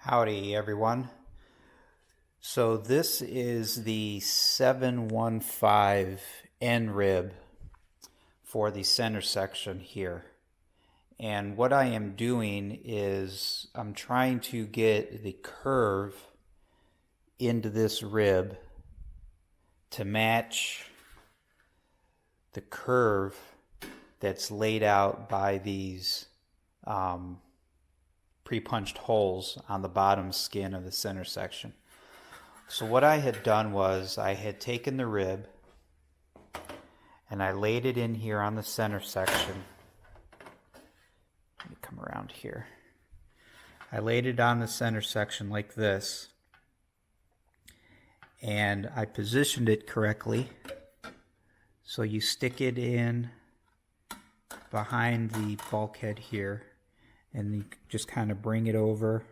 Howdy everyone. So this is the 715 end rib for the center section here. And what I am doing is I'm trying to get the curve into this rib to match the curve that's laid out by these pre-punched holes on the bottom skin of the center section. So what I had done was I had taken the rib and I laid it in here on the center section. Let me come around here. I laid it on the center section like this, and I positioned it correctly. So you stick it in behind the bulkhead here, and you just kind of bring it over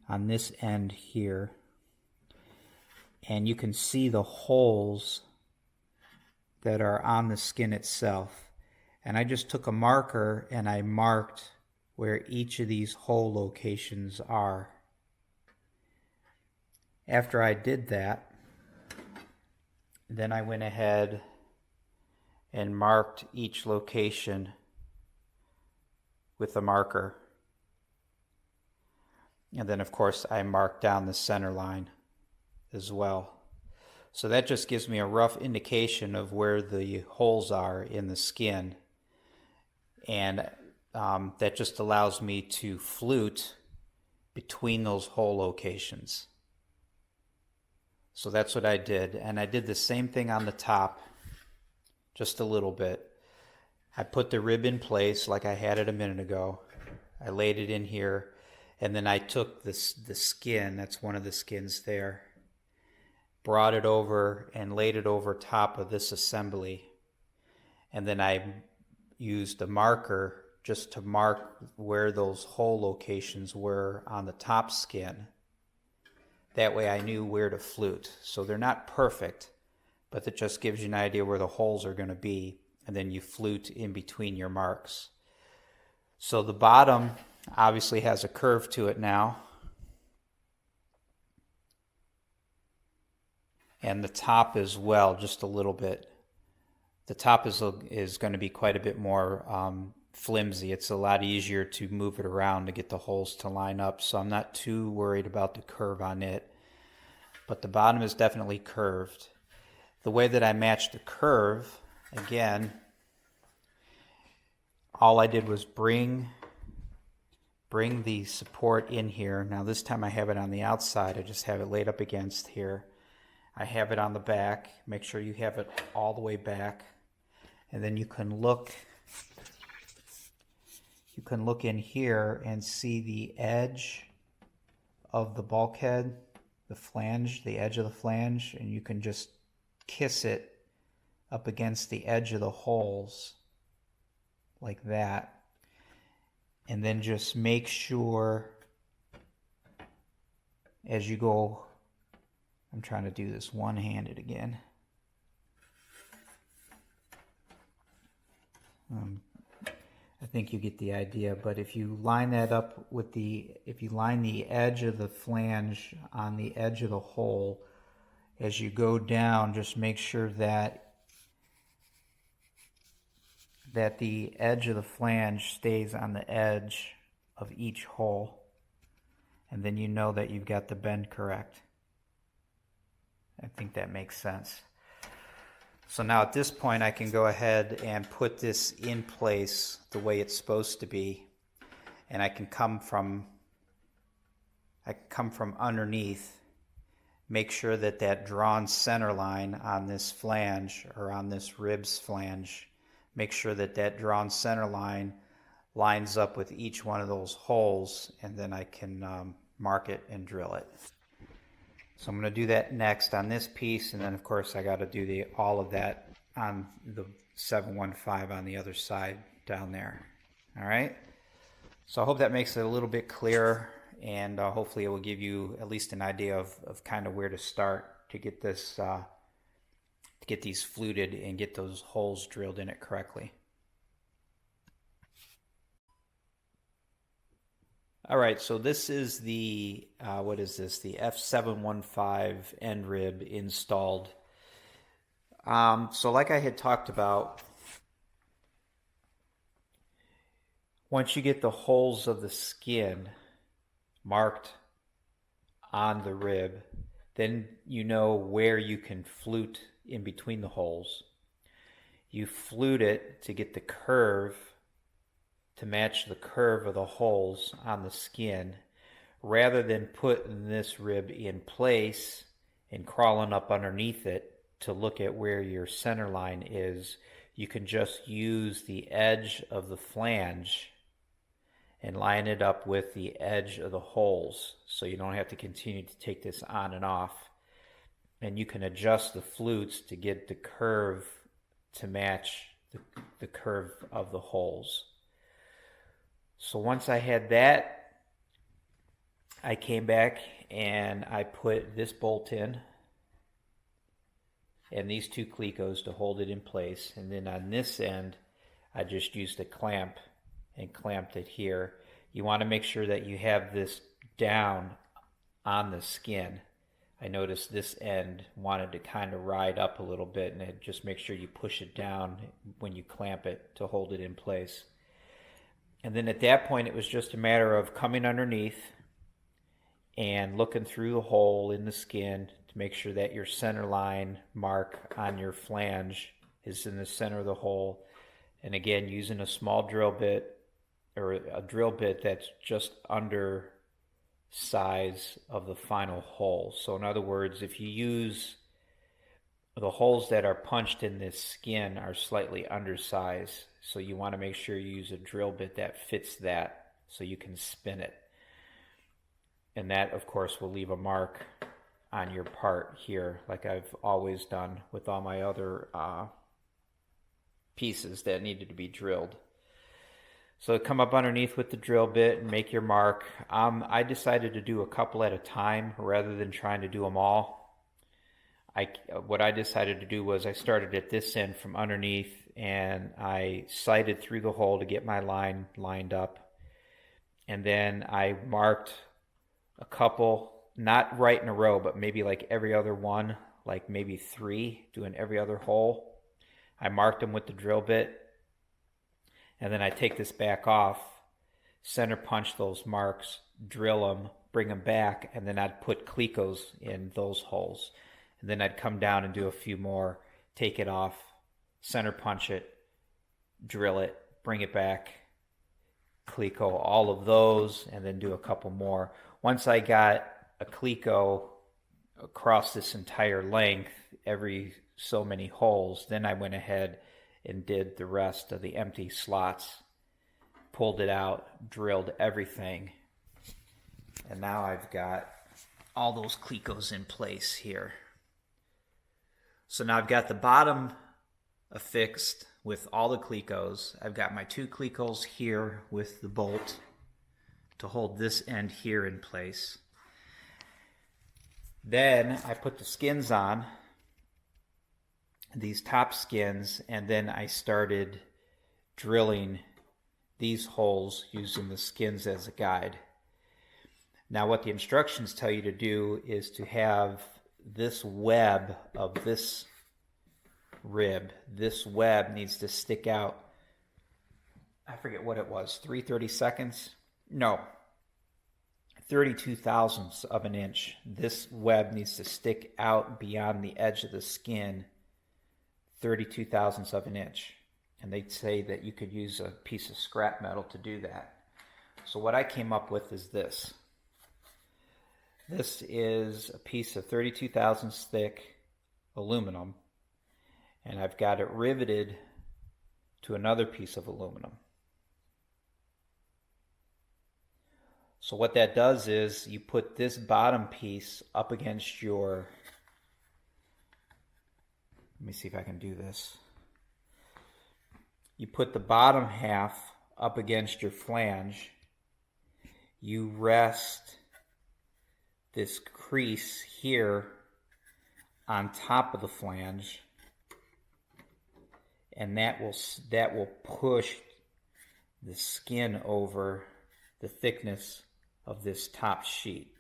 on this end here, and you can see the holes that are on the skin itself. And I just took a marker and I marked where each of these hole locations are. After I did that, then I went ahead and marked each location with a marker. And then of course I marked down the center line as well. So that just gives me a rough indication of where the holes are in the skin. And that just allows me to flute between those hole locations. So that's what I did. And I did the same thing on the top, just a little bit. I put the rib in place like I had it a minute ago. I laid it in here, and then I took the skin, that's one of the skins there, brought it over and laid it over top of this assembly. And then I used a marker just to mark where those hole locations were on the top skin. That way I knew where to flute. So they're not perfect, but it just gives you an idea where the holes are going to be, and then you flute in between your marks. So the bottom obviously has a curve to it now, and the top as well, just a little bit. The top is going to be quite a bit more flimsy. It's a lot easier to move it around to get the holes to line up, so I'm not too worried about the curve on it. But the bottom is definitely curved. The way that I matched the curve, again, all I did was bring the support in here. Now this time I have it on the outside. I just have it laid up against here. I have it on the back. Make sure you have it all the way back. And then you can look in here and see the edge of the bulkhead, the flange, the edge of the flange, and you can just kiss it up against the edge of the holes like that. And then just make sure as you go, I'm trying to do this one-handed again. I think you get the idea, but if you line that up with if you line the edge of the flange on the edge of the hole, as you go down, just make sure that the edge of the flange stays on the edge of each hole, and then you know that you've got the bend correct. I think that makes sense. So now at this point I can go ahead and put this in place the way it's supposed to be, and I can come from underneath, make sure that that drawn center line on this flange, or on this ribs flange, make sure that that drawn center line lines up with each one of those holes, and then I can mark it and drill it. So I'm going to do that next on this piece, and then of course I got to do all of that on the 715 on the other side down there. All right. So I hope that makes it a little bit clearer, and hopefully it will give you at least an idea of kind of where to start to get this, to get these fluted and get those holes drilled in it correctly. All right, so this is the, what is this? The F715 end rib installed. So like I had talked about, once you get the holes of the skin marked on the rib, then you know where you can flute in between the holes. You flute it to get the curve to match the curve of the holes on the skin, rather than putting this rib in place and crawling up underneath it to look at where your center line is. You can just use the edge of the flange and line it up with the edge of the holes, so you don't have to continue to take this on and off. And you can adjust the flutes to get the curve to match the curve of the holes. So once I had that, I came back and I put this bolt in and these two clecos to hold it in place. And then on this end, I just used a clamp and clamped it here. You want to make sure that you have this down on the skin. I noticed this end wanted to kind of ride up a little bit, and just make sure you push it down when you clamp it to hold it in place. And then at that point, it was just a matter of coming underneath and looking through the hole in the skin to make sure that your center line mark on your flange is in the center of the hole. And again, using a small drill bit, or a drill bit that's just under size of the final hole. So in other words, if you use the holes that are punched in this skin are slightly undersized, so you want to make sure you use a drill bit that fits that so you can spin it. And that, of course, will leave a mark on your part here, like I've always done with all my other pieces that needed to be drilled. So come up underneath with the drill bit and make your mark. I decided to do a couple at a time rather than trying to do them all. What I decided to do was I started at this end from underneath, and I sighted through the hole to get my line lined up. And then I marked a couple, not right in a row, but maybe like every other one, like maybe 3, doing every other hole. I marked them with the drill bit. And then I take this back off, center punch those marks, drill them, bring them back, and then I'd put clecos in those holes. And then I'd come down and do a few more, take it off, center punch it, drill it, bring it back, cleco, all of those, and then do a couple more. Once I got a cleco across this entire length, every so many holes, then I went ahead and did the rest of the empty slots, pulled it out, drilled everything, and now I've got all those clecos in place here. So now I've got the bottom affixed with all the clecos. I've got my 2 clecos here with the bolt to hold this end here in place. Then I put the skins on, these top skins, and then I started drilling these holes using the skins as a guide. Now what the instructions tell you to do is to have this web of this rib, this web needs to stick out, I forget what it was, 3/32? No, 32 thousandths of an inch. This web needs to stick out beyond the edge of the skin 32 thousandths of an inch. And they say that you could use a piece of scrap metal to do that. So what I came up with is this. This is a piece of 32 thousandths thick aluminum, and I've got it riveted to another piece of aluminum. So what that does is you put this bottom piece up against your, let me see if I can do this. You put the bottom half up against your flange. You rest this crease here on top of the flange, and that will push the skin over the thickness of this top sheet.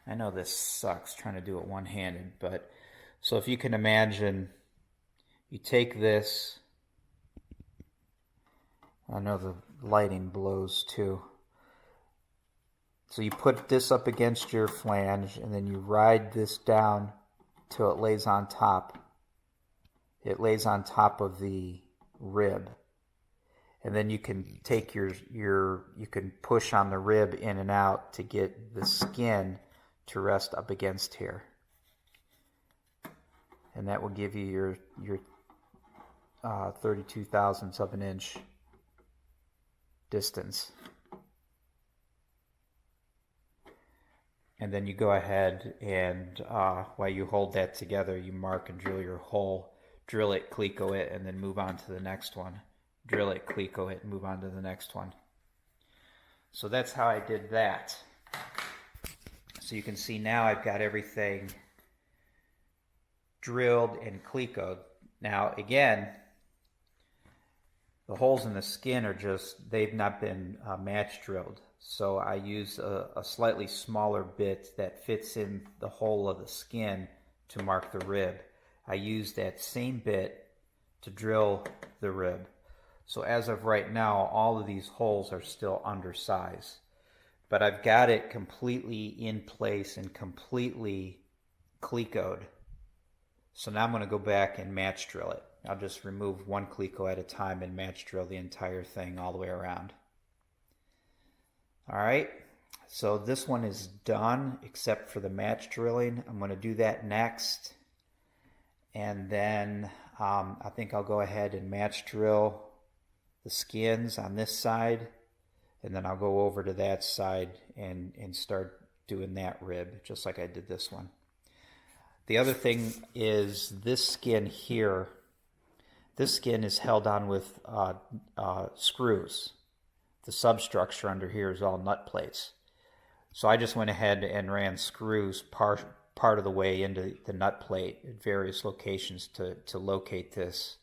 I know this sucks trying to do it one-handed, but so if you can imagine, you take this, I know the lighting blows too. So you put this up against your flange and then you ride this down till it lays on top. It lays on top of the rib. And then you can take you can push on the rib in and out to get the skin to rest up against here. And that will give you your 32 thousandths of an inch distance. And then you go ahead and while you hold that together, you mark and drill your hole, drill it, cleco it, and then move on to the next one. Drill it, cleco it, and move on to the next one. So that's how I did that. So you can see now I've got everything drilled and clecoed. Now again, the holes in the skin are just, they've not been match drilled. So I use a slightly smaller bit that fits in the hole of the skin to mark the rib. I use that same bit to drill the rib. So as of right now, all of these holes are still undersized. But I've got it completely in place and completely clecoed. So now I'm going to go back and match drill it. I'll just remove one cleco at a time and match drill the entire thing all the way around. Alright, so this one is done except for the match drilling. I'm going to do that next. And then I think I'll go ahead and match drill the skins on this side. And then I'll go over to that side and start doing that rib, just like I did this one. The other thing is this skin here. This skin is held on with screws. The substructure under here is all nut plates. So I just went ahead and ran screws part of the way into the nut plate at various locations to locate this.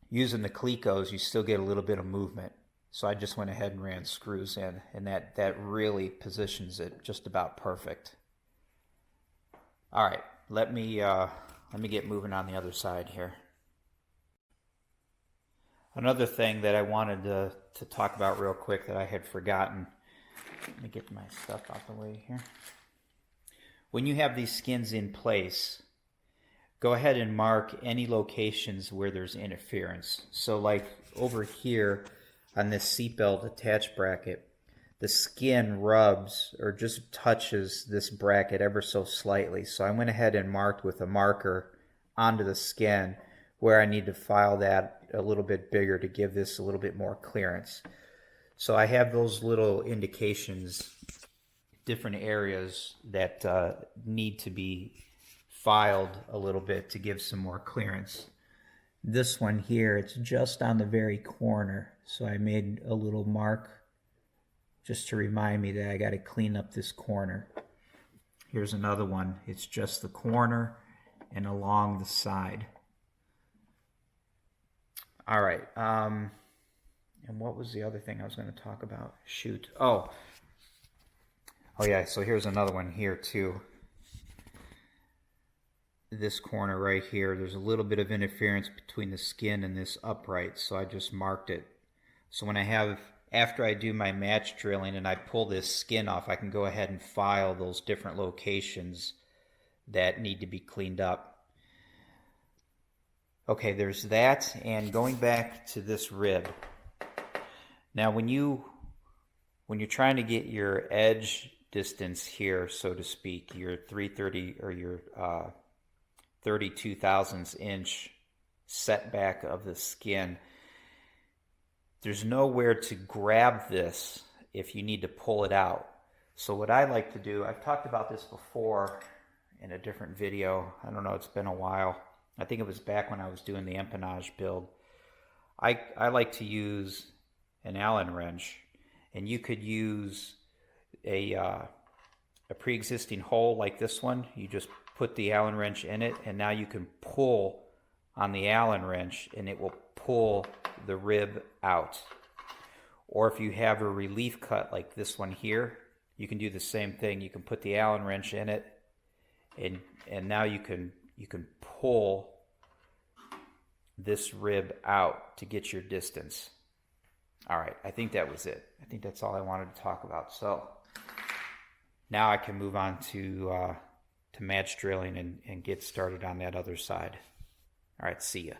Using the clecos, you still get a little bit of movement. So I just went ahead and ran screws in, and that really positions it just about perfect. All right, let me get moving on the other side here. Another thing that I wanted to talk about real quick that I had forgotten. Let me get my stuff out the way here. When you have these skins in place, go ahead and mark any locations where there's interference. So like over here on this seatbelt attach bracket, the skin rubs or just touches this bracket ever so slightly. So I went ahead and marked with a marker onto the skin where I need to file that a little bit bigger to give this a little bit more clearance. So I have those little indications, different areas that need to be filed a little bit to give some more clearance. This one here, it's just on the very corner. So I made a little mark just to remind me that I got to clean up this corner. Here's another one. It's just the corner and along the side. All right. And what was the other thing I was going to talk about? Shoot. Oh yeah, so here's another one here too. This corner right here, there's a little bit of interference between the skin and this upright, so I just marked it. So when after I do my match drilling and I pull this skin off, I can go ahead and file those different locations that need to be cleaned up. Okay, there's that, and going back to this rib. Now when you're trying to get your edge distance here, so to speak, your 330 or your 32 thousandths inch setback of the skin, there's nowhere to grab this if you need to pull it out. So what I like to do, I've talked about this before in a different video. I don't know, it's been a while. I think it was back when I was doing the empennage build. I like to use an Allen wrench, and you could use a pre-existing hole like this one. You just put the Allen wrench in it, and now you can pull on the Allen wrench and it will pull the rib out. Or if you have a relief cut like this one here, you can do the same thing. You can put the Allen wrench in it, and now you can pull this rib out to get your distance. All right, I think that was it. I think that's all I wanted to talk about. So now I can move on to match drilling and get started on that other side. All right, see ya.